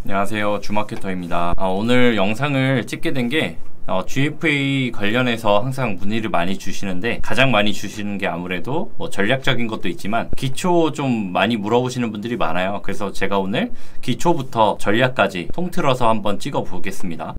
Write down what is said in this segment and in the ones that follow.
안녕하세요, 주마케터입니다. 오늘 영상을 찍게 된 게 GFA 관련해서 항상 문의를 많이 주시는데, 가장 많이 주시는 게 아무래도 뭐 전략적인 것도 있지만 기초 좀 많이 물어보시는 분들이 많아요. 그래서 제가 오늘 기초부터 전략까지 통틀어서 한번 찍어 보겠습니다.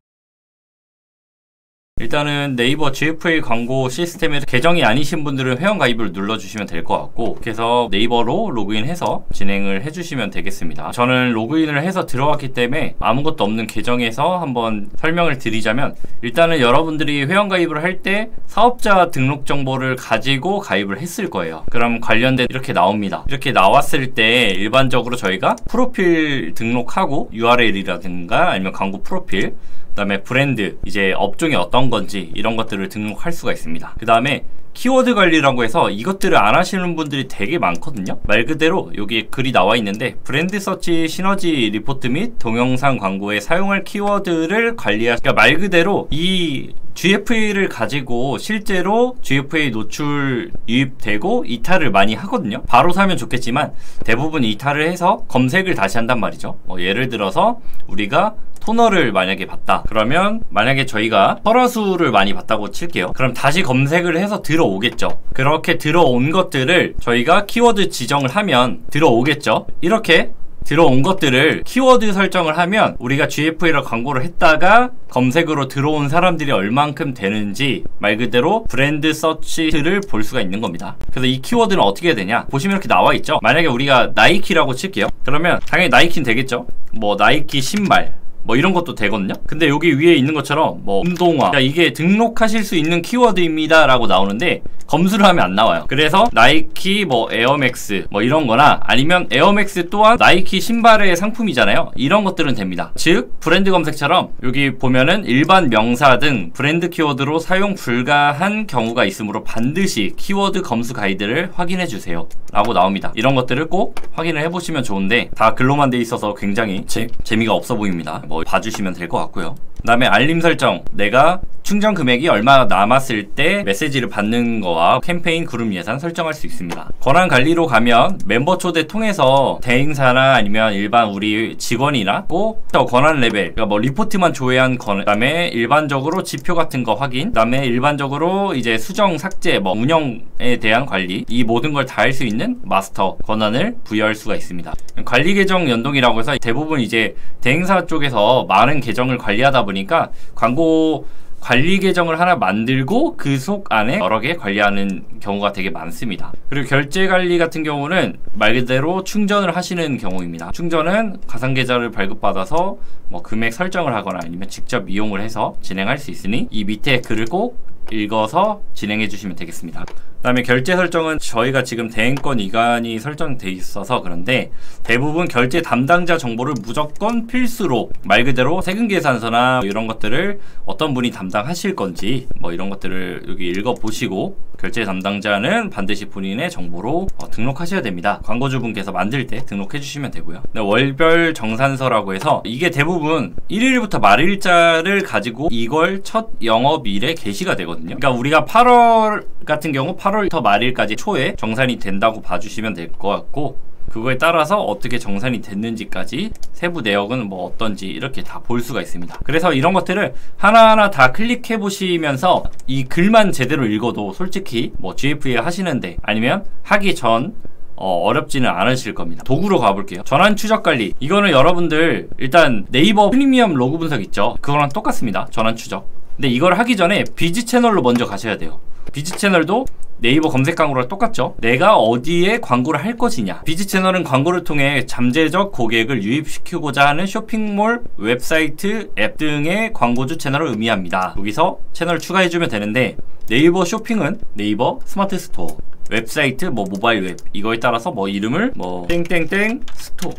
일단은 네이버 GFA 광고 시스템에서 계정이 아니신 분들은 회원가입을 눌러주시면 될 것 같고, 그래서 네이버로 로그인해서 진행을 해주시면 되겠습니다. 저는 로그인을 해서 들어왔기 때문에 아무것도 없는 계정에서 한번 설명을 드리자면, 일단은 여러분들이 회원가입을 할 때 사업자 등록 정보를 가지고 가입을 했을 거예요. 그럼 관련된 이렇게 나옵니다. 이렇게 나왔을 때 일반적으로 저희가 프로필 등록하고 URL이라든가 아니면 광고 프로필, 그 다음에 브랜드, 이제 업종이 어떤 건지 이런 것들을 등록할 수가 있습니다. 그 다음에 키워드 관리라고 해서 이것들을 안 하시는 분들이 되게 많거든요. 말 그대로 여기 글이 나와 있는데, 브랜드 서치 시너지 리포트 및 동영상 광고에 사용할 키워드를 그러니까 말 그대로 이 GFA를 가지고 실제로 GFA 노출 유입되고 이탈을 많이 하거든요. 바로 사면 좋겠지만 대부분 이탈을 해서 검색을 다시 한단 말이죠. 예를 들어서 우리가 토너를 만약에 봤다 그러면, 만약에 저희가 설화수를 많이 봤다고 칠게요. 그럼 다시 검색을 해서 들어오겠죠. 그렇게 들어온 것들을 저희가 키워드 지정을 하면 들어오겠죠. 이렇게 들어온 것들을 키워드 설정을 하면 우리가 GFA로 광고를 했다가 검색으로 들어온 사람들이 얼만큼 되는지 말 그대로 브랜드 서치를 볼 수가 있는 겁니다. 그래서 이 키워드는 어떻게 해야 되냐, 보시면 이렇게 나와 있죠. 만약에 우리가 나이키라고 칠게요. 그러면 당연히 나이키는 되겠죠. 뭐 나이키 신발 뭐 이런 것도 되거든요. 근데 여기 위에 있는 것처럼 뭐 운동화, 그러니까 이게 등록하실 수 있는 키워드입니다 라고 나오는데 검수를 하면 안 나와요. 그래서 나이키 뭐 에어맥스 뭐 이런 거나, 아니면 에어맥스 또한 나이키 신발의 상품이잖아요. 이런 것들은 됩니다. 즉 브랜드 검색처럼 여기 보면은 일반 명사 등 브랜드 키워드로 사용 불가한 경우가 있으므로 반드시 키워드 검수 가이드를 확인해 주세요 라고 나옵니다. 이런 것들을 꼭 확인을 해보시면 좋은데, 다 글로만 돼 있어서 굉장히 재미가 없어 보입니다. 뭐 봐주시면 될 것 같고요. 그 다음에 알림 설정, 내가 충전 금액이 얼마 남았을 때 메시지를 받는 거와 캠페인 그룹 예산 설정할 수 있습니다. 권한 관리로 가면 멤버 초대 통해서 대행사나 아니면 일반 우리 직원이나 꼭 권한 레벨, 그러니까 뭐 리포트만 조회한 권, 그 다음에 일반적으로 지표 같은 거 확인, 그 다음에 일반적으로 이제 수정, 삭제, 뭐 운영에 대한 관리, 이 모든 걸 다 할 수 있는 마스터 권한을 부여할 수가 있습니다. 관리 계정 연동이라고 해서 대부분 이제 대행사 쪽에서 많은 계정을 관리하다 보니까 광고 관리 계정을 하나 만들고 그 속 안에 여러 개 관리하는 경우가 되게 많습니다. 그리고 결제 관리 같은 경우는 말 그대로 충전을 하시는 경우입니다. 충전은 가상 계좌를 발급받아서 뭐 금액 설정을 하거나 아니면 직접 이용을 해서 진행할 수 있으니 이 밑에 글을 꼭 읽어서 진행해 주시면 되겠습니다. 그 다음에 결제 설정은 저희가 지금 대행권 이관이 설정돼 있어서 그런데, 대부분 결제 담당자 정보를 무조건 필수로 말 그대로 세금 계산서나 이런 것들을 어떤 분이 담당하실 건지 뭐 이런 것들을 여기 읽어 보시고, 결제 담당자는 반드시 본인의 정보로 등록하셔야 됩니다. 광고주분께서 만들 때 등록해 주시면 되고요. 월별 정산서라고 해서 이게 대부분 1일부터 말일자를 가지고 이걸 첫 영업일에 게시가 되거든요. 그러니까 우리가 8월 같은 경우 8월부터 말일까지 초에 정산이 된다고 봐주시면 될 것 같고, 그거에 따라서 어떻게 정산이 됐는지까지 세부 내역은 뭐 어떤지 이렇게 다 볼 수가 있습니다. 그래서 이런 것들을 하나하나 다 클릭해 보시면서 이 글만 제대로 읽어도 솔직히 뭐 GFA 하시는데 아니면 하기 전 어렵지는 않으실 겁니다. 도구로 가볼게요. 전환 추적 관리, 이거는 여러분들 일단 네이버 프리미엄 로그 분석 있죠. 그거랑 똑같습니다. 전환 추적. 근데 이걸 하기 전에 비즈 채널로 먼저 가셔야 돼요. 비즈 채널도 네이버 검색 광고랑 똑같죠. 내가 어디에 광고를 할 것이냐. 비즈 채널은 광고를 통해 잠재적 고객을 유입시키고자 하는 쇼핑몰, 웹사이트, 앱 등의 광고주 채널을 의미합니다. 여기서 채널 추가해주면 되는데, 네이버 쇼핑은 네이버 스마트 스토어, 웹사이트, 뭐 모바일 웹, 이거에 따라서 뭐 이름을 뭐 땡땡땡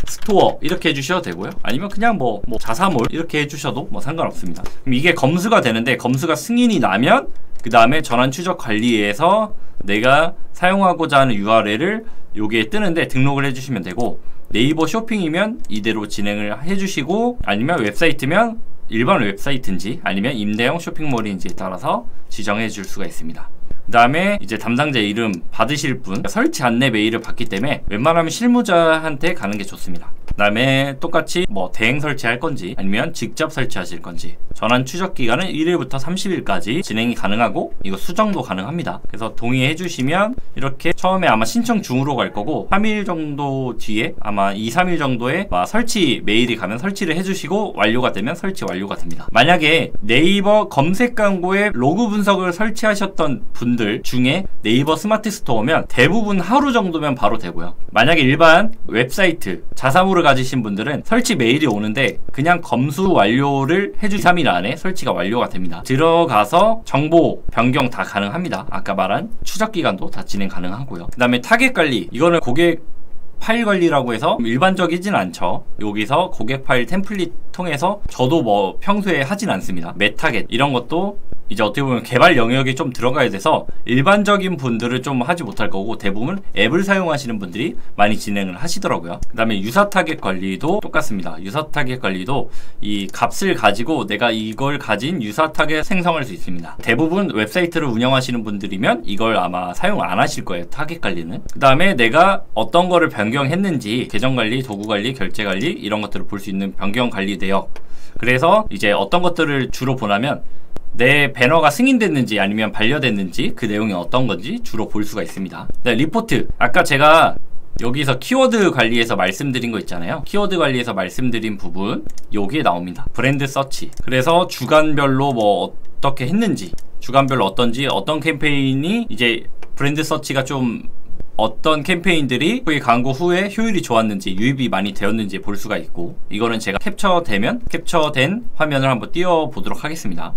스토어 이렇게 해주셔도 되고요. 아니면 그냥 뭐 자사몰 이렇게 해주셔도 뭐 상관없습니다. 그럼 이게 검수가 되는데, 검수가 승인이 나면 그 다음에 전환 추적 관리에서 내가 사용하고자 하는 URL을 여기에 뜨는데 등록을 해주시면 되고, 네이버 쇼핑이면 이대로 진행을 해주시고, 아니면 웹사이트면 일반 웹사이트인지 아니면 임대형 쇼핑몰인지에 따라서 지정해 줄 수가 있습니다. 그 다음에 이제 담당자 이름 받으실 분 설치 안내 메일을 받기 때문에 웬만하면 실무자한테 가는 게 좋습니다. 그 다음에 똑같이 뭐 대행 설치할 건지 아니면 직접 설치하실 건지 전환 추적 기간은 1일부터 30일까지 진행이 가능하고 이거 수정도 가능합니다. 그래서 동의해 주시면 이렇게 처음에 아마 신청 중으로 갈 거고 3일 정도 뒤에 아마 2, 3일 정도에 설치 메일이 가면 설치를 해주시고 완료가 되면 설치 완료가 됩니다. 만약에 네이버 검색 광고에 로그 분석을 설치하셨던 분들 중에 네이버 스마트 스토어면 대부분 하루 정도면 바로 되고요. 만약에 일반 웹사이트 자사무를 가지신 분들은 설치 메일이 오는데 그냥 검수 완료를 해주시 3일 안에 설치가 완료가 됩니다. 들어가서 정보 변경 다 가능합니다. 아까 말한 추적 기간도 다 진행 가능하고요. 그 다음에 타겟 관리, 이거는 고객 파일 관리라고 해서 일반적이진 않죠. 여기서 고객 파일 템플릿 통해서 저도 뭐 평소에 하진 않습니다. 메타겟 이런 것도 이제 어떻게 보면 개발 영역이 좀 들어가야 돼서 일반적인 분들은 좀 하지 못할 거고 대부분 앱을 사용하시는 분들이 많이 진행을 하시더라고요. 그 다음에 유사 타겟 관리도 똑같습니다. 유사 타겟 관리도 이 값을 가지고 내가 이걸 가진 유사 타겟 생성할 수 있습니다. 대부분 웹사이트를 운영하시는 분들이면 이걸 아마 사용 안 하실 거예요. 타겟 관리는. 그 다음에 내가 어떤 거를 변경했는지 계정 관리, 도구 관리, 결제 관리 이런 것들을 볼 수 있는 변경 관리 내역. 그래서 이제 어떤 것들을 주로 보냐면 내 배너가 승인됐는지 아니면 반려됐는지 그 내용이 어떤 건지 주로 볼 수가 있습니다. 네, 리포트. 아까 제가 여기서 키워드 관리에서 말씀드린 거 있잖아요. 키워드 관리에서 말씀드린 부분 여기에 나옵니다. 브랜드 서치. 그래서 주간별로 뭐 어떻게 했는지, 주간별로 어떤지, 어떤 캠페인이 이제 브랜드 서치가 좀 어떤 캠페인들이 광고 후에 효율이 좋았는지 유입이 많이 되었는지 볼 수가 있고, 이거는 제가 캡처된 화면을 한번 띄워보도록 하겠습니다.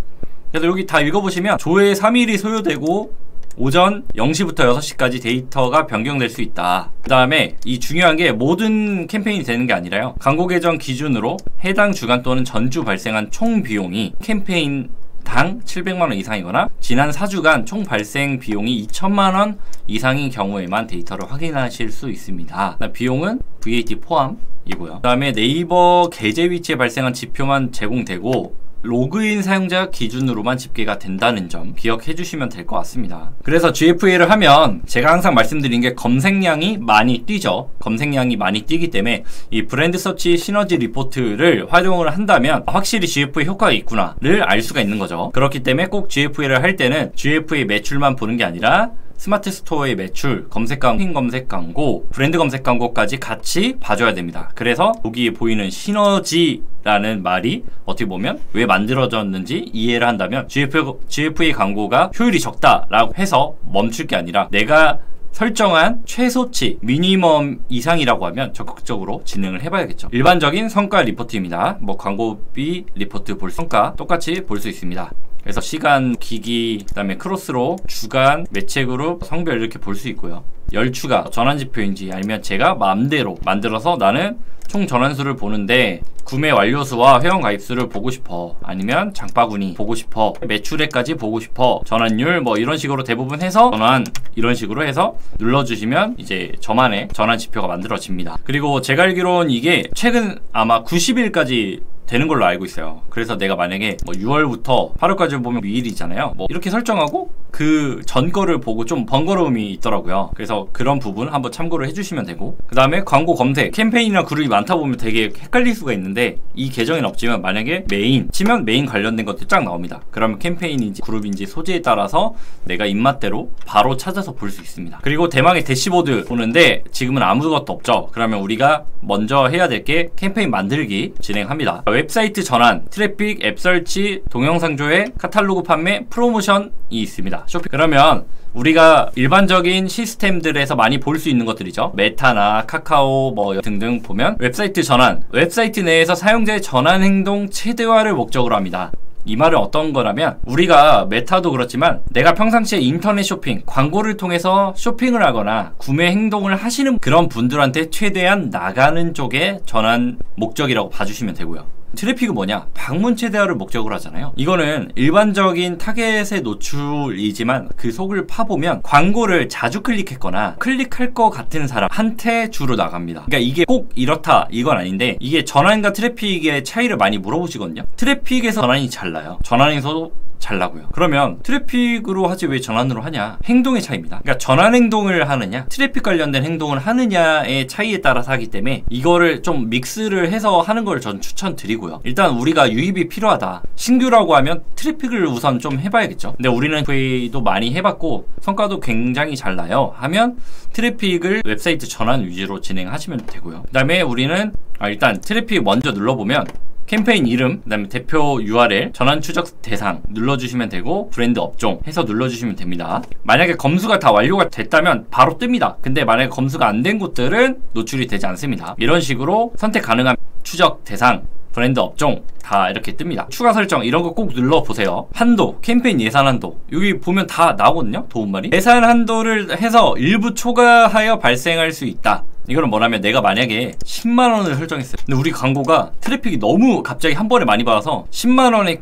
그래서 여기 다 읽어보시면 조회 3일이 소요되고 오전 0시부터 6시까지 데이터가 변경될 수 있다. 그 다음에 이 중요한 게 모든 캠페인이 되는 게 아니라요. 광고 계정 기준으로 해당 주간 또는 전주 발생한 총 비용이 캠페인 당 700만원 이상이거나 지난 4주간 총 발생 비용이 2천만원 이상인 경우에만 데이터를 확인하실 수 있습니다. 비용은 VAT 포함이고요. 그 다음에 네이버 계제 위치에 발생한 지표만 제공되고 로그인 사용자 기준으로만 집계가 된다는 점 기억해 주시면 될 것 같습니다. 그래서 GFA를 하면 제가 항상 말씀드린 게 검색량이 많이 뛰죠. 검색량이 많이 뛰기 때문에 이 브랜드 서치 시너지 리포트를 활용을 한다면 확실히 GFA 효과가 있구나를 알 수가 있는 거죠. 그렇기 때문에 꼭 GFA를 할 때는 GFA 매출만 보는 게 아니라 스마트 스토어의 매출, 검색 광고, 검색 광고, 브랜드 검색 광고까지 같이 봐줘야 됩니다. 그래서 여기에 보이는 시너지라는 말이 어떻게 보면 왜 만들어졌는지 이해를 한다면 GFA 광고가 효율이 적다라고 해서 멈출 게 아니라 내가 설정한 최소치 미니멈 이상이라고 하면 적극적으로 진행을 해봐야겠죠. 일반적인 성과 리포트입니다. 뭐 광고비 리포트 볼 성과 똑같이 볼 수 있습니다. 그래서 시간, 기기, 그 다음에 크로스로, 주간, 매체 그룹, 성별 이렇게 볼 수 있고요. 열추가 전환 지표인지 아니면 제가 마음대로 만들어서 나는 총 전환수를 보는데 구매 완료수와 회원 가입수를 보고 싶어, 아니면 장바구니 보고 싶어, 매출액까지 보고 싶어, 전환율 뭐 이런 식으로 대부분 해서 전환 이런 식으로 해서 눌러주시면 이제 저만의 전환 지표가 만들어집니다. 그리고 제가 알기로는 이게 최근 아마 90일까지 되는 걸로 알고 있어요. 그래서 내가 만약에 뭐 6월부터 8월까지 보면 미일이잖아요. 뭐 이렇게 설정하고 그 전 거를 보고 좀 번거로움이 있더라고요. 그래서 그런 부분 한번 참고를 해주시면 되고, 그 다음에 광고 검색, 캠페인이나 그룹이 많다 보면 되게 헷갈릴 수가 있는데 이 계정에는 없지만 만약에 메인 치면 메인 관련된 것들이 쫙 나옵니다. 그러면 캠페인인지 그룹인지 소재에 따라서 내가 입맛대로 바로 찾아서 볼 수 있습니다. 그리고 대망의 대시보드 보는데 지금은 아무것도 없죠. 그러면 우리가 먼저 해야 될 게 캠페인 만들기 진행합니다. 웹사이트 전환, 트래픽, 앱 설치, 동영상 조회, 카탈로그 판매, 프로모션이 있습니다. 쇼핑. 그러면 우리가 일반적인 시스템들에서 많이 볼 수 있는 것들이죠. 메타나 카카오 뭐 등등 보면 웹사이트 전환, 웹사이트 내에서 사용자의 전환 행동 최대화를 목적으로 합니다. 이 말은 어떤 거라면 우리가 메타도 그렇지만 내가 평상시에 인터넷 쇼핑, 광고를 통해서 쇼핑을 하거나 구매 행동을 하시는 그런 분들한테 최대한 나가는 쪽에 전환 목적이라고 봐주시면 되고요. 트래픽은 뭐냐? 방문 최대화를 목적으로 하잖아요. 이거는 일반적인 타겟의 노출이지만 그 속을 파보면 광고를 자주 클릭했거나 클릭할 것 같은 사람한테 주로 나갑니다. 그러니까 이게 꼭 이렇다 이건 아닌데 이게 전환과 트래픽의 차이를 많이 물어보시거든요. 트래픽에서 전환이 잘 나요. 전환에서도 잘 나고요. 그러면 트래픽으로 하지 왜 전환으로 하냐? 행동의 차이입니다. 그러니까 전환 행동을 하느냐, 트래픽 관련된 행동을 하느냐의 차이에 따라서 하기 때문에 이거를 좀 믹스를 해서 하는 걸 전 추천드리고요. 일단 우리가 유입이 필요하다. 신규라고 하면 트래픽을 우선 좀 해봐야겠죠. 근데 우리는 FA도 많이 해봤고 성과도 굉장히 잘 나요 하면 트래픽을 웹사이트 전환 위주로 진행하시면 되고요. 그 다음에 우리는 일단 트래픽 먼저 눌러보면 캠페인 이름, 그 다음에 대표 URL, 전환 추적 대상 눌러주시면 되고 브랜드 업종 해서 눌러주시면 됩니다. 만약에 검수가 다 완료가 됐다면 바로 뜹니다. 근데 만약에 검수가 안 된 곳들은 노출이 되지 않습니다. 이런 식으로 선택 가능한 추적 대상, 브랜드 업종 다 이렇게 뜹니다. 추가 설정 이런 거 꼭 눌러보세요. 한도, 캠페인 예산 한도 여기 보면 다 나오거든요. 도움말이 예산 한도를 해서 일부 초과하여 발생할 수 있다. 이거는 뭐냐면 내가 만약에 10만원을 설정했어요. 근데 우리 광고가 트래픽이 너무 갑자기 한 번에 많이 받아서 10만원에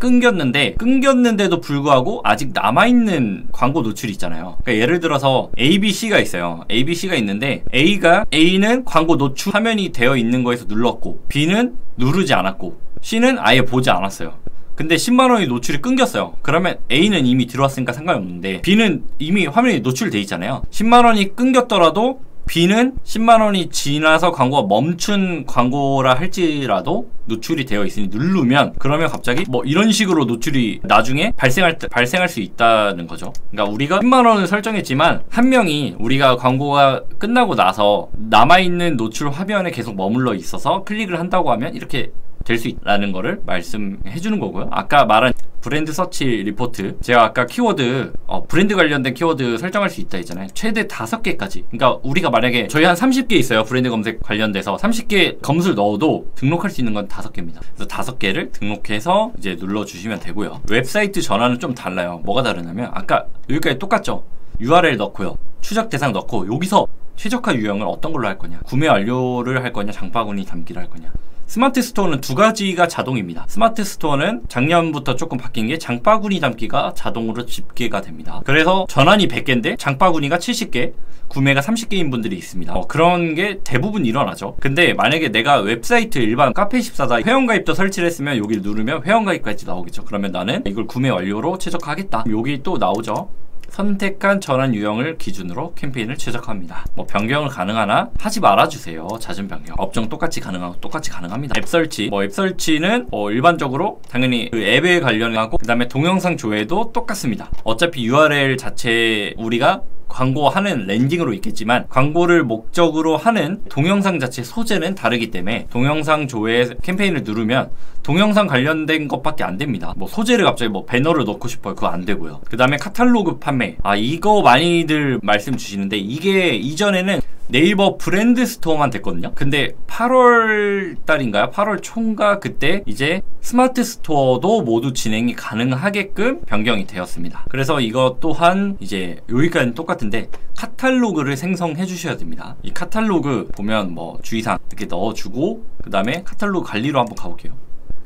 끊겼는데도 불구하고 아직 남아있는 광고 노출이 있잖아요. 그러니까 예를 들어서 ABC가 있어요. ABC가 있는데 A는 광고 노출 화면이 되어 있는 거에서 눌렀고 B는 누르지 않았고 C는 아예 보지 않았어요. 근데 10만원이 노출이 끊겼어요. 그러면 A는 이미 들어왔으니까 상관이 없는데 B는 이미 화면이 노출돼 있잖아요. 10만원이 끊겼더라도 B는 10만원이 지나서 광고가 멈춘 광고라 할지라도 노출이 되어 있으니 누르면 그러면 갑자기 뭐 이런 식으로 노출이 나중에 발생할 수 있다는 거죠. 그러니까 우리가 10만원을 설정했지만 한 명이 우리가 광고가 끝나고 나서 남아있는 노출 화면에 계속 머물러 있어서 클릭을 한다고 하면 이렇게 될 수 있다는 거를 말씀해 주는 거고요. 아까 말한 브랜드 서치 리포트 제가 아까 키워드 브랜드 관련된 키워드 설정할 수 있다 했잖아요. 최대 5개까지. 그러니까 우리가 만약에 저희 한 30개 있어요. 브랜드 검색 관련돼서 30개 검수를 넣어도 등록할 수 있는 건 5개입니다. 그래서 5개를 등록해서 이제 눌러주시면 되고요. 웹사이트 전환은 좀 달라요. 뭐가 다르냐면 아까 여기까지 똑같죠. URL 넣고요. 추적 대상 넣고 여기서 최적화 유형을 어떤 걸로 할 거냐, 구매 완료를 할 거냐, 장바구니 담기를 할 거냐. 스마트 스토어는 2가지가 자동입니다. 스마트 스토어는 작년부터 조금 바뀐 게 장바구니 담기가 자동으로 집계가 됩니다. 그래서 전환이 100개인데 장바구니가 70개, 구매가 30개인 분들이 있습니다. 그런 게 대부분 일어나죠. 근데 만약에 내가 웹사이트 일반 카페24다 회원가입도 설치를 했으면 여기를 누르면 회원가입까지 나오겠죠. 그러면 나는 이걸 구매 완료로 최적화하겠다. 여기 또 나오죠. 선택한 전환 유형을 기준으로 캠페인을 최적화합니다. 뭐 변경을 가능하나 하지 말아주세요. 잦은 변경. 업종 똑같이 가능합니다. 앱 설치. 앱 설치는 일반적으로 당연히 그 앱에 관련하고 그 다음에 동영상 조회도 똑같습니다. 어차피 URL 자체 우리가 광고하는 랜딩으로 있겠지만 광고를 목적으로 하는 동영상 자체 소재는 다르기 때문에 동영상 조회 캠페인을 누르면 동영상 관련된 것밖에 안 됩니다. 소재를 갑자기 배너를 넣고 싶어요. 그거 안 되고요. 그 다음에 카탈로그 판매. 이거 많이들 말씀 주시는데 이게 이전에는 네이버 브랜드 스토어만 됐거든요. 근데 8월 달인가요? 8월 초인가 그때 이제 스마트 스토어도 모두 진행이 가능하게끔 변경이 되었습니다. 그래서 이것 또한 이제 여기까지는 똑같은데 카탈로그를 생성해 주셔야 됩니다. 이 카탈로그 보면 주의사항 이렇게 넣어주고 그 다음에 카탈로그 관리로 한번 가볼게요.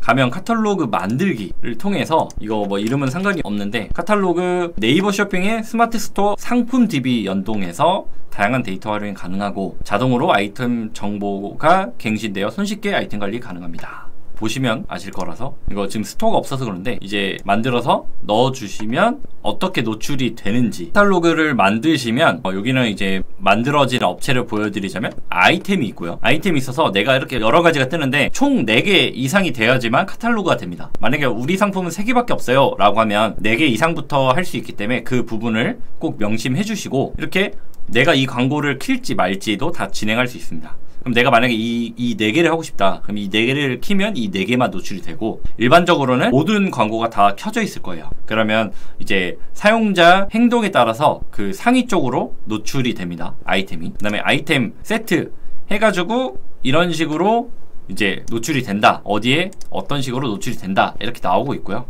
가면 카탈로그 만들기를 통해서 이거 이름은 상관이 없는데 카탈로그 네이버 쇼핑의 스마트 스토어 상품 DB 연동해서 다양한 데이터 활용이 가능하고 자동으로 아이템 정보가 갱신되어 손쉽게 아이템 관리 가능합니다. 보시면 아실 거라서 이거 지금 스토어가 없어서 그런데 이제 만들어서 넣어주시면 어떻게 노출이 되는지 카탈로그를 만드시면 여기는 이제 만들어진 업체를 보여드리자면 아이템이 있고요. 아이템이 있어서 내가 이렇게 여러 가지가 뜨는데 총 4개 이상이 되어야지만 카탈로그가 됩니다. 만약에 우리 상품은 3개밖에 없어요 라고 하면 4개 이상부터 할 수 있기 때문에 그 부분을 꼭 명심해 주시고 이렇게 내가 이 광고를 킬지 말지도 다 진행할 수 있습니다. 그럼 내가 만약에 이 4개를 하고 싶다. 그럼 이 4개를 키면 이 4개만 노출이 되고 일반적으로는 모든 광고가 다 켜져 있을 거예요. 그러면 이제 사용자 행동에 따라서 그 상위 쪽으로 노출이 됩니다. 아이템이. 그 다음에 아이템 세트 해가지고 이런 식으로 이제 노출이 된다. 어디에 어떤 식으로 노출이 된다. 이렇게 나오고 있고요.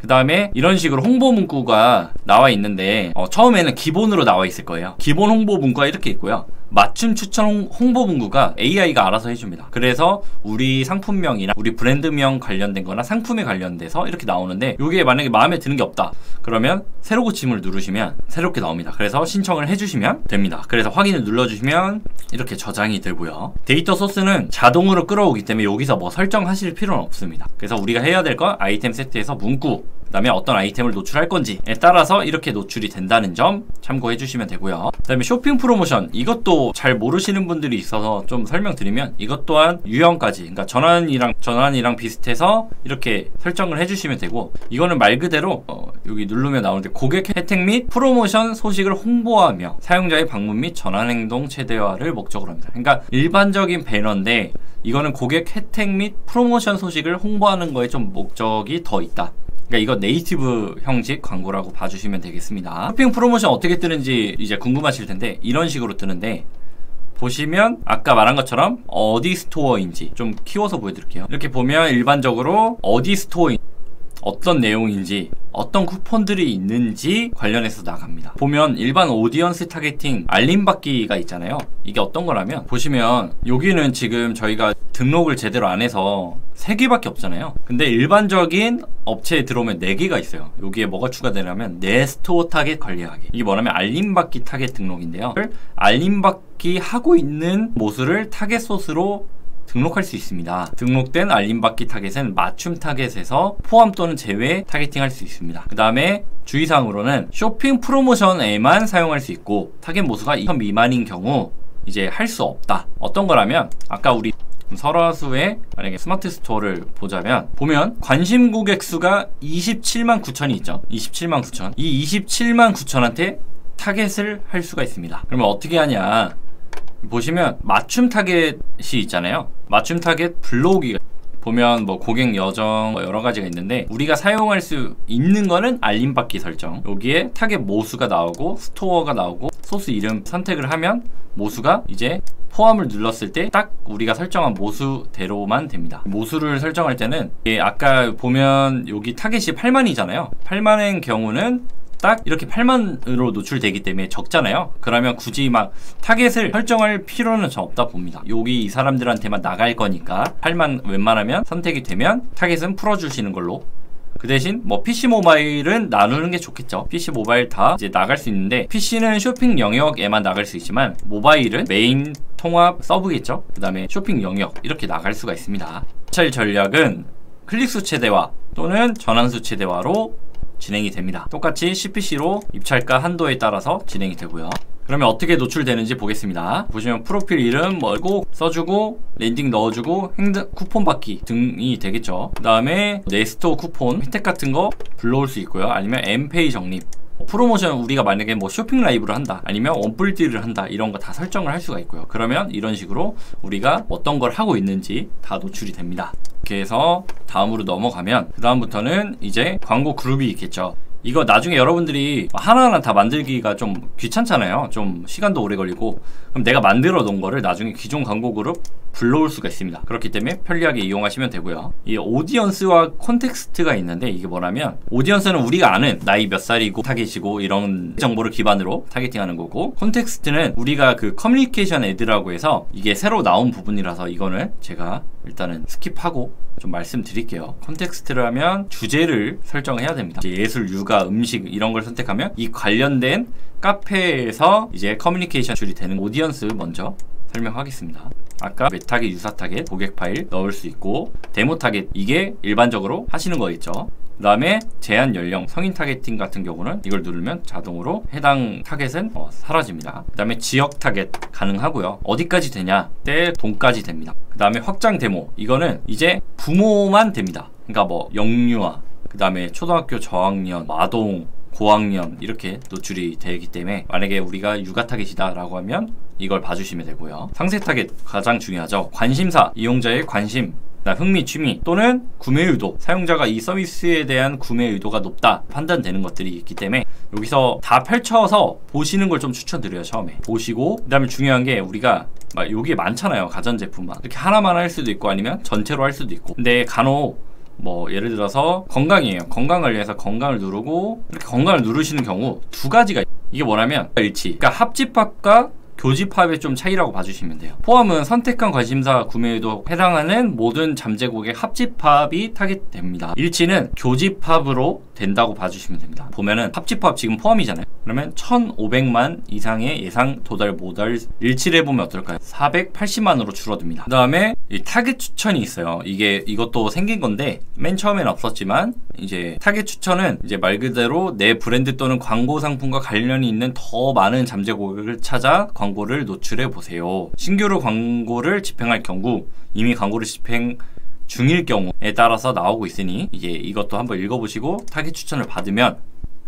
그 다음에 이런 식으로 홍보 문구가 나와 있는데 처음에는 기본으로 나와 있을 거예요. 기본 홍보 문구가 이렇게 있고요. 맞춤 추천 홍보 문구가 AI가 알아서 해줍니다. 그래서 우리 상품명이나 우리 브랜드명 관련된 거나 상품에 관련돼서 이렇게 나오는데 이게 만약에 마음에 드는 게 없다 그러면 새로 고침을 누르시면 새롭게 나옵니다. 그래서 신청을 해주시면 됩니다. 그래서 확인을 눌러주시면 이렇게 저장이 되고요. 데이터 소스는 자동으로 끌어오기 때문에 여기서 설정하실 필요는 없습니다. 그래서 우리가 해야 될 건 아이템 세트에서 문구 다음에 어떤 아이템을 노출할 건지에 따라서 이렇게 노출이 된다는 점 참고해 주시면 되고요. 그 다음에 쇼핑 프로모션, 이것도 잘 모르시는 분들이 있어서 좀 설명드리면, 이것 또한 유형까지, 그러니까 전환이랑 비슷해서 이렇게 설정을 해주시면 되고, 이거는 말 그대로 여기 누르면 나오는데, 고객 혜택 및 프로모션 소식을 홍보하며 사용자의 방문 및 전환 행동 최대화를 목적으로 합니다. 그러니까 일반적인 배너인데 이거는 고객 혜택 및 프로모션 소식을 홍보하는 거에 좀 목적이 더 있다. 그러니까 이거 네이티브 형식 광고라고 봐주시면 되겠습니다. 쇼핑 프로모션 어떻게 뜨는지 이제 궁금하실 텐데, 이런 식으로 뜨는데, 보시면 아까 말한 것처럼 어디 스토어인지 좀 키워서 보여드릴게요. 이렇게 보면 일반적으로 어디 스토어인지, 어떤 내용인지, 어떤 쿠폰들이 있는지 관련해서 나갑니다. 보면 일반 오디언스 타겟팅 알림받기가 있잖아요. 이게 어떤 거라면, 보시면 여기는 지금 저희가 등록을 제대로 안 해서 3개밖에 없잖아요. 근데 일반적인 업체에 들어오면 4개가 있어요. 여기에 뭐가 추가되냐면 내 스토어 타겟 관리하기, 이게 뭐냐면 알림받기 타겟 등록인데요. 알림받기 하고 있는 모수를 타겟 소스로 등록할 수 있습니다. 등록된 알림받기 타겟은 맞춤 타겟에서 포함 또는 제외 타겟팅할 수 있습니다. 그 다음에 주의사항으로는 쇼핑 프로모션에만 사용할 수 있고, 타겟 모수가 2천 미만인 경우 이제 할 수 없다. 어떤 거라면, 아까 우리 설화수의 만약에 스마트 스토어를 보자면, 보면 관심 고객 수가 27만 9천이 있죠. 27만 9천. 이 27만 9천한테 타겟을 할 수가 있습니다. 그러면 어떻게 하냐, 보시면 맞춤 타겟이 있잖아요. 맞춤 타겟 불러오기가 보면 뭐 고객 여정 뭐 여러 가지가 있는데, 우리가 사용할 수 있는 거는 알림받기 설정, 여기에 타겟 모수가 나오고 스토어가 나오고 소스 이름 선택을 하면 모수가 이제 포함을 눌렀을 때 딱 우리가 설정한 모수대로만 됩니다. 모수를 설정할 때는 아까 보면 여기 타겟이 8만이잖아요. 8만인 경우는 딱 이렇게 8만으로 노출되기 때문에 적잖아요. 그러면 굳이 막 타겟을 설정할 필요는 전 없다 봅니다. 여기 이 사람들한테만 나갈 거니까 8만 웬만하면 선택이 되면 타겟은 풀어주시는 걸로. 그 대신 뭐 PC 모바일은 나누는 게 좋겠죠. PC 모바일 다 이제 나갈 수 있는데, PC는 쇼핑 영역에만 나갈 수 있지만 모바일은 메인 통합 서브겠죠. 그 다음에 쇼핑 영역 이렇게 나갈 수가 있습니다. 입찰 전략은 클릭수 최대화 또는 전환수 최대화로 진행이 됩니다. 똑같이 CPC로 입찰가 한도에 따라서 진행이 되고요. 그러면 어떻게 노출되는지 보겠습니다. 보시면 프로필 이름 뭐고 써주고, 랜딩 넣어주고, 쿠폰 받기 등이 되겠죠. 그 다음에 내 스토어 쿠폰 혜택 같은 거 불러올 수 있고요. 아니면 엠페이 적립, 프로모션 우리가 만약에 뭐 쇼핑 라이브를 한다, 아니면 원뿔 딜을 한다, 이런 거 다 설정을 할 수가 있고요. 그러면 이런 식으로 우리가 어떤 걸 하고 있는지 다 노출이 됩니다. 이렇게 해서 다음으로 넘어가면, 그 다음부터는 이제 광고 그룹이 있겠죠. 이거 나중에 여러분들이 하나하나 다 만들기가 좀 귀찮잖아요. 좀 시간도 오래 걸리고. 그럼 내가 만들어 놓은 거를 나중에 기존 광고 그룹 불러올 수가 있습니다. 그렇기 때문에 편리하게 이용하시면 되고요. 이 오디언스와 콘텍스트가 있는데, 이게 뭐냐면, 오디언스는 우리가 아는 나이 몇 살이고 타겟이고 이런 정보를 기반으로 타겟팅하는 거고, 콘텍스트는 우리가 그 커뮤니케이션 애드라고 해서 이게 새로 나온 부분이라서 이거는 제가 일단은 스킵하고 좀 말씀드릴게요. 콘텍스트를 하면 주제를 설정해야 됩니다. 이제 예술, 육아, 음식 이런 걸 선택하면 이 관련된 카페에서 이제 커뮤니케이션 줄이 되는 오디언스 먼저 설명하겠습니다. 아까 메타겟, 유사 타겟, 고객 파일 넣을 수 있고, 데모 타겟 이게 일반적으로 하시는 거겠죠. 그 다음에 제한 연령, 성인 타겟팅 같은 경우는 이걸 누르면 자동으로 해당 타겟은 사라집니다. 그 다음에 지역 타겟 가능하고요. 어디까지 되냐? 때 돈까지 됩니다. 그 다음에 확장 데모, 이거는 이제 부모만 됩니다. 그러니까 뭐 영유아, 그 다음에 초등학교 저학년, 아동, 고학년 이렇게 노출이 되기 때문에, 만약에 우리가 육아 타겟이다 라고 하면 이걸 봐주시면 되고요. 상세 타겟 가장 중요하죠. 관심사, 이용자의 관심, 흥미, 취미 또는 구매 의도, 사용자가 이 서비스에 대한 구매 의도가 높다 판단되는 것들이 있기 때문에 여기서 다 펼쳐서 보시는 걸 좀 추천드려요. 처음에 보시고, 그 다음에 중요한 게 우리가 막 여기에 많잖아요. 가전제품만 이렇게 하나만 할 수도 있고 아니면 전체로 할 수도 있고. 근데 간혹 뭐 예를 들어서 건강이에요. 건강을 위해서 건강을 누르고, 이렇게 건강을 누르시는 경우 두 가지가, 이게 뭐냐면 일치, 그러니까 합집합과 교집합의 좀 차이라고 봐주시면 돼요. 포함은 선택한 관심사 구매에도 해당하는 모든 잠재 고객 합집합이 타깃됩니다. 일치는 교집합으로 된다고 봐주시면 됩니다. 보면은 합집합 지금 포함이잖아요. 그러면 1,500만 이상의 예상 도달 모달 일치를 해보면 어떨까요? 480만으로 줄어듭니다. 그 다음에 이 타겟 추천이 있어요. 이것도 생긴 건데 맨 처음엔 없었지만 이제 타겟 추천은 이제 말 그대로 내 브랜드 또는 광고 상품과 관련이 있는 더 많은 잠재 고객을 찾아 광고를 노출해 보세요. 신규로 광고를 집행할 경우 이미 광고를 집행 중일 경우에 따라서 나오고 있으니 이것도 한번 읽어보시고 타겟 추천을 받으면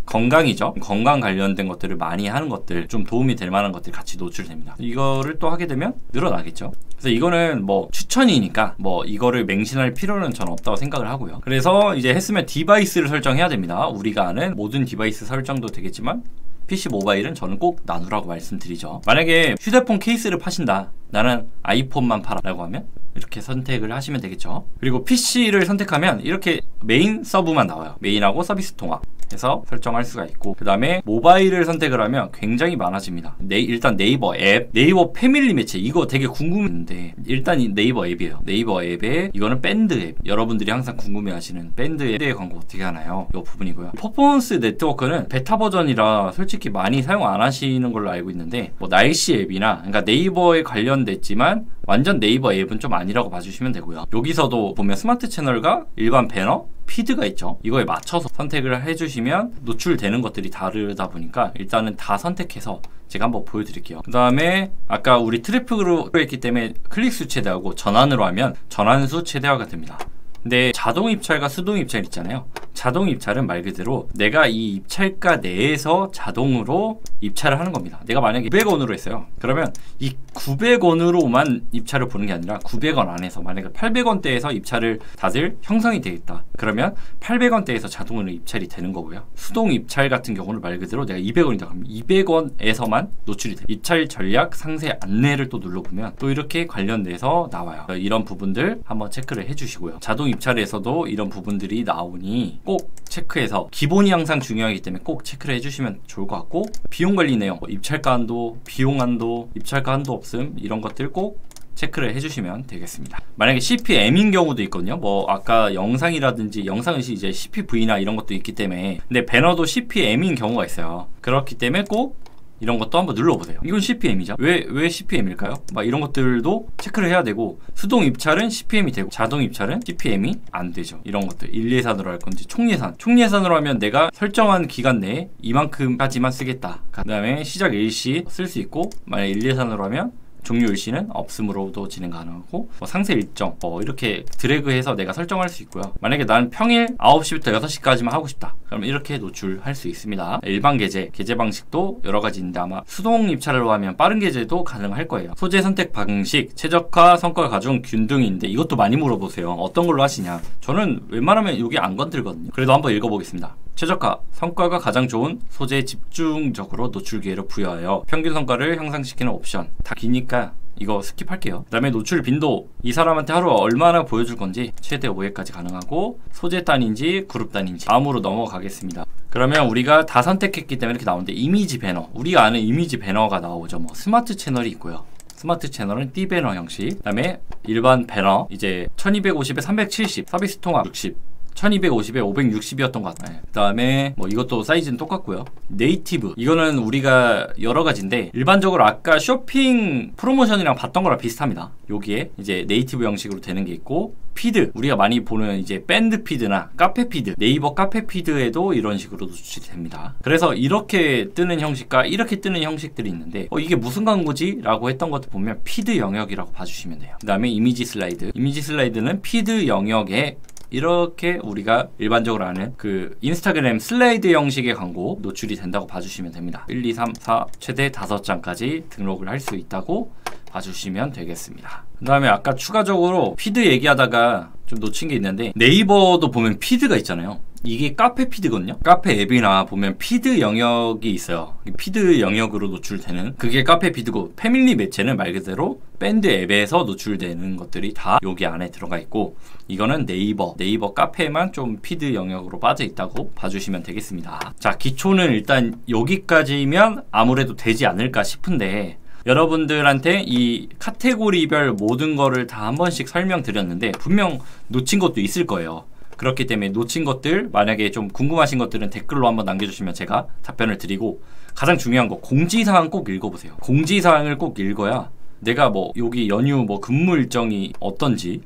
건강이죠. 건강 관련된 것들을 많이 하는 것들, 좀 도움이 될 만한 것들이 같이 노출됩니다. 이거를 또 하게 되면 늘어나겠죠. 그래서 이거는 뭐 추천이니까 뭐 이거를 맹신할 필요는 저는 없다고 생각을 하고요. 그래서 이제 했으면 디바이스를 설정해야 됩니다. 우리가 아는 모든 디바이스 설정도 되겠지만 PC 모바일은 저는 꼭 나누라고 말씀드리죠. 만약에 휴대폰 케이스를 파신다, 나는 아이폰만 팔아 라고 하면 이렇게 선택을 하시면 되겠죠. 그리고 PC를 선택하면 이렇게 메인 서브만 나와요. 메인하고 서비스 통합 해서 설정할 수가 있고, 그 다음에 모바일을 선택을 하면 굉장히 많아집니다. 일단 네이버 앱, 네이버 패밀리 매체, 이거 되게 궁금했는데 일단 네이버 앱이에요. 네이버 앱에 이거는 밴드 앱, 여러분들이 항상 궁금해하시는 밴드 앱의 광고 어떻게 하나요? 이 부분이고요. 퍼포먼스 네트워크는 베타 버전이라 솔직히 많이 사용 안 하시는 걸로 알고 있는데, 뭐 날씨 앱이나, 그러니까 네이버에 관련됐지만 완전 네이버 앱은 좀 아니라고 봐주시면 되고요. 여기서도 보면 스마트 채널과 일반 배너, 피드가 있죠. 이거에 맞춰서 선택을 해주시면 노출되는 것들이 다르다 보니까 일단은 다 선택해서 제가 한번 보여드릴게요. 그 다음에 아까 우리 트래픽으로 했기 때문에 클릭수 최대하고 전환으로 하면 전환수 최대화가 됩니다. 근데 자동 입찰과 수동 입찰 있잖아요. 자동 입찰은 말 그대로 내가 이 입찰가 내에서 자동으로 입찰을 하는 겁니다. 내가 만약에 900원으로 했어요. 그러면 이 900원으로만 입찰을 보는 게 아니라 900원 안에서 만약에 800원대에서 입찰을 다들 형성이 되겠다. 그러면 800원대에서 자동으로 입찰이 되는 거고요. 수동 입찰 같은 경우는 말 그대로 내가 200원이다 그러면 200원에서만 노출이 돼요. 입찰 전략 상세 안내를 또 눌러보면 또 이렇게 관련돼서 나와요. 이런 부분들 한번 체크를 해주시고요. 자동 입찰에서도 이런 부분들이 나오니 꼭 체크해서, 기본이 항상 중요하기 때문에 꼭 체크를 해주시면 좋을 것 같고, 비용 관리 내용, 입찰가 한도, 비용 한도, 입찰가 한도 없음, 이런 것들 꼭 체크를 해주시면 되겠습니다. 만약에 CPM인 경우도 있거든요. 뭐 아까 영상이라든지 영상은 이제 CPV나 이런 것도 있기 때문에, 근데 배너도 CPM인 경우가 있어요. 그렇기 때문에 꼭 이런 것도 한번 눌러보세요. 이건 CPM이죠. 왜 CPM일까요? 막 이런 것들도 체크를 해야 되고, 수동 입찰은 CPM이 되고 자동 입찰은 CPM이 안 되죠. 이런 것들 일예산으로 할 건지 총예산으로 하면 내가 설정한 기간 내에 이만큼까지만 쓰겠다. 그 다음에 시작 일시 쓸 수 있고, 만약 일예산으로 하면 종료 일시는 없음으로도 진행 가능하고, 뭐 상세 일정 이렇게 드래그해서 내가 설정할 수 있고요. 만약에 난 평일 9시부터 6시까지만 하고 싶다, 그러면 이렇게 노출할 수 있습니다. 일반 계제 방식도 여러 가지 있는데 아마 수동 입찰로 하면 빠른 계제도 가능할 거예요. 소재 선택 방식, 최적화, 성과 가중, 균등인데 이것도 많이 물어보세요. 어떤 걸로 하시냐? 저는 웬만하면 여기 안 건들거든요. 그래도 한번 읽어보겠습니다. 최적화, 성과가 가장 좋은 소재에 집중적으로 노출 기회를 부여하여 평균 성과를 향상시키는 옵션. 다 기니까 이거 스킵할게요. 그 다음에 노출 빈도, 이 사람한테 하루 얼마나 보여줄 건지 최대 5회까지 가능하고, 소재 단인지 그룹 단인지. 다음으로 넘어가겠습니다. 그러면 우리가 다 선택했기 때문에 이렇게 나오는데, 이미지 배너, 우리가 아는 이미지 배너가 나오죠. 뭐 스마트 채널이 있고요. 스마트 채널은 D배너 형식, 그 다음에 일반 배너 이제 1250에 370, 서비스 통합 60, 1250에 560이었던 것 같아요. 그 다음에 뭐 이것도 사이즈는 똑같고요. 네이티브, 이거는 우리가 여러 가지인데 일반적으로 아까 쇼핑 프로모션이랑 봤던 거랑 비슷합니다. 여기에 이제 네이티브 형식으로 되는 게 있고, 피드, 우리가 많이 보는 이제 밴드 피드나 카페 피드, 네이버 카페 피드에도 이런 식으로 노출이 됩니다. 그래서 이렇게 뜨는 형식과 이렇게 뜨는 형식들이 있는데, 이게 무슨 광고지? 라고 했던 것도 보면 피드 영역이라고 봐주시면 돼요. 그 다음에 이미지 슬라이드, 이미지 슬라이드는 피드 영역에 이렇게 우리가 일반적으로 아는 그 인스타그램 슬라이드 형식의 광고 노출이 된다고 봐주시면 됩니다. 1, 2, 3, 4 최대 5장까지 등록을 할 수 있다고 봐주시면 되겠습니다. 그 다음에 아까 추가적으로 피드 얘기하다가 좀 놓친 게 있는데, 네이버도 보면 피드가 있잖아요. 이게 카페 피드거든요. 카페 앱이나 보면 피드 영역이 있어요. 피드 영역으로 노출되는 그게 카페 피드고, 패밀리 매체는 말 그대로 밴드 앱에서 노출되는 것들이 다 여기 안에 들어가 있고, 이거는 네이버 카페에만 좀 피드 영역으로 빠져 있다고 봐주시면 되겠습니다. 자, 기초는 일단 여기까지면 아무래도 되지 않을까 싶은데, 여러분들한테 이 카테고리별 모든 거를 다 한 번씩 설명드렸는데 분명 놓친 것도 있을 거예요. 그렇기 때문에 놓친 것들, 만약에 좀 궁금하신 것들은 댓글로 한번 남겨주시면 제가 답변을 드리고, 가장 중요한 거 공지사항 꼭 읽어보세요. 공지사항을 꼭 읽어야 내가 뭐 여기 연휴 뭐 근무 일정이 어떤지,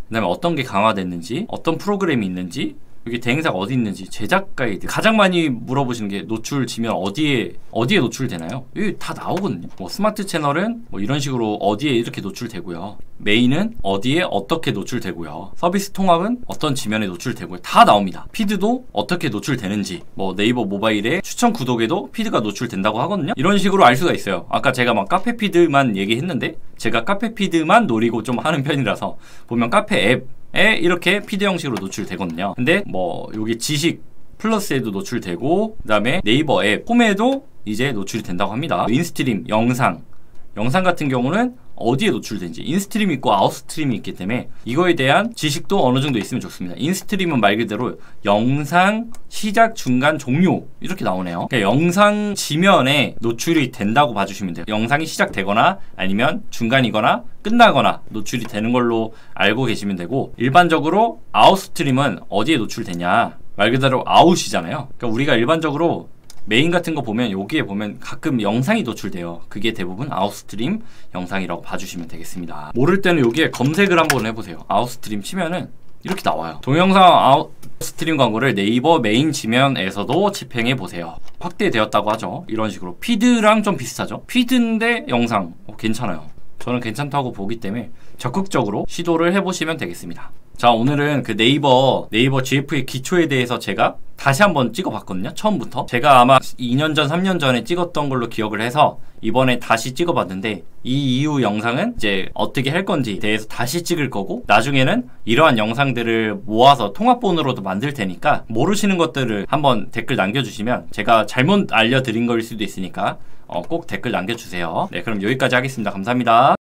그 다음에 어떤 게 강화됐는지, 어떤 프로그램이 있는지, 여기 대행사가 어디 있는지, 제작 가이드, 가장 많이 물어보시는 게 노출 지면 어디에 노출되나요? 여기 다 나오거든요. 뭐 스마트 채널은 뭐 이런 식으로 어디에 이렇게 노출되고요, 메인은 어디에 어떻게 노출되고요, 서비스 통합은 어떤 지면에 노출되고요, 다 나옵니다. 피드도 어떻게 노출되는지, 뭐 네이버 모바일의 추천 구독에도 피드가 노출된다고 하거든요. 이런 식으로 알 수가 있어요. 아까 제가 막 카페 피드만 얘기했는데, 제가 카페 피드만 노리고 좀 하는 편이라서 보면 카페 앱에 이렇게 피드 형식으로 노출되거든요. 근데 뭐 여기 지식 플러스에도 노출되고, 그 다음에 네이버 앱 홈에도 이제 노출이 된다고 합니다. 인스트림, 영상 같은 경우는 어디에 노출된지, 인스트림이 있고 아웃스트림이 있기 때문에 이거에 대한 지식도 어느 정도 있으면 좋습니다. 인스트림은 말 그대로 영상 시작, 중간, 종료 이렇게 나오네요. 그러니까 영상 지면에 노출이 된다고 봐주시면 돼요. 영상이 시작되거나 아니면 중간이거나 끝나거나 노출이 되는 걸로 알고 계시면 되고, 일반적으로 아웃스트림은 어디에 노출되냐, 말 그대로 아웃이잖아요. 그러니까 우리가 일반적으로 메인 같은 거 보면 여기에 보면 가끔 영상이 노출돼요. 그게 대부분 아웃스트림 영상이라고 봐주시면 되겠습니다. 모를 때는 여기에 검색을 한번 해보세요. 아웃스트림 치면은 이렇게 나와요. 동영상 아웃스트림 광고를 네이버 메인 지면에서도 집행해 보세요. 확대되었다고 하죠. 이런 식으로 피드랑 좀 비슷하죠. 피드인데 영상 괜찮아요. 저는 괜찮다고 보기 때문에 적극적으로 시도를 해보시면 되겠습니다. 자, 오늘은 그 네이버 GF의 기초에 대해서 제가 다시 한번 찍어봤거든요. 처음부터. 제가 아마 2년 전, 3년 전에 찍었던 걸로 기억을 해서 이번에 다시 찍어봤는데, 이 이후 영상은 이제 어떻게 할 건지에 대해서 다시 찍을 거고, 나중에는 이러한 영상들을 모아서 통합본으로도 만들 테니까 모르시는 것들을 한번 댓글 남겨주시면 제가 잘못 알려드린 걸 수도 있으니까 꼭 댓글 남겨주세요. 네, 그럼 여기까지 하겠습니다. 감사합니다.